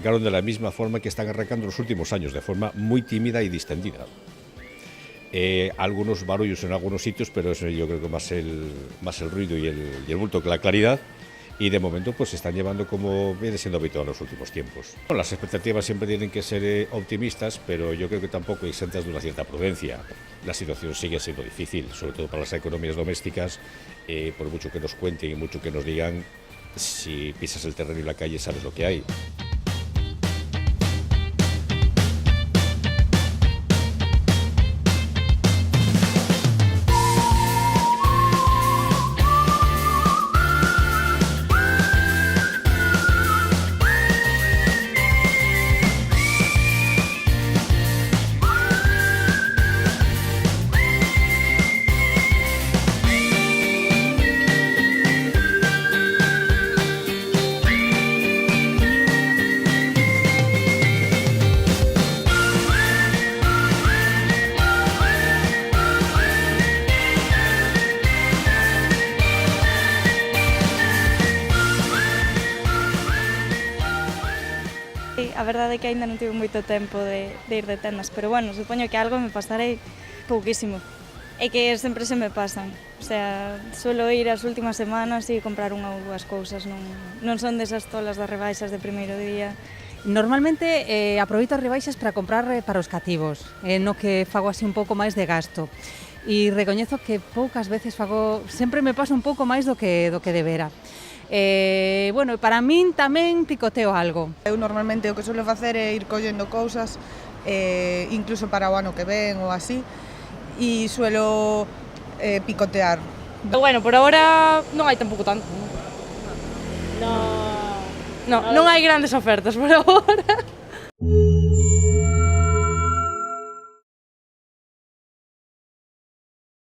arrancaron de la misma forma que están arrancando los últimos años, de forma muy tímida y distendida. Algunos barullos en algunos sitios, pero eso yo creo que más el ruido y el bulto que la claridad. Y de momento pues se están llevando como viene siendo habitual en los últimos tiempos. Bueno, las expectativas siempre tienen que ser optimistas, pero yo creo que tampoco exentas de una cierta prudencia. La situación sigue siendo difícil, sobre todo para las economías domésticas, por mucho que nos cuenten y mucho que nos digan, si pisas el terreno y la calle sabes lo que hay. A verdade é que aínda non tive moito tempo de ir de tendas, pero bueno, supoño que algo me pasarei pouquísimo. É que sempre se me pasan, o sea, suelo ir as últimas semanas e comprar unha ou dúas cousas, non son desas tolas das rebaixas de primeiro día. Normalmente aproveito as rebaixas para comprar para os cativos, no que fago así un pouco máis de gasto. E recoñezo que poucas veces sempre me paso un pouco máis do que debera. Bueno, para min tamén picoteo algo. Eu normalmente o que suelo facer é ir collendo cousas, incluso para o ano que ven ou así, e suelo picotear. Bueno, por agora non hai tampouco tanto. Non hai grandes ofertas por agora.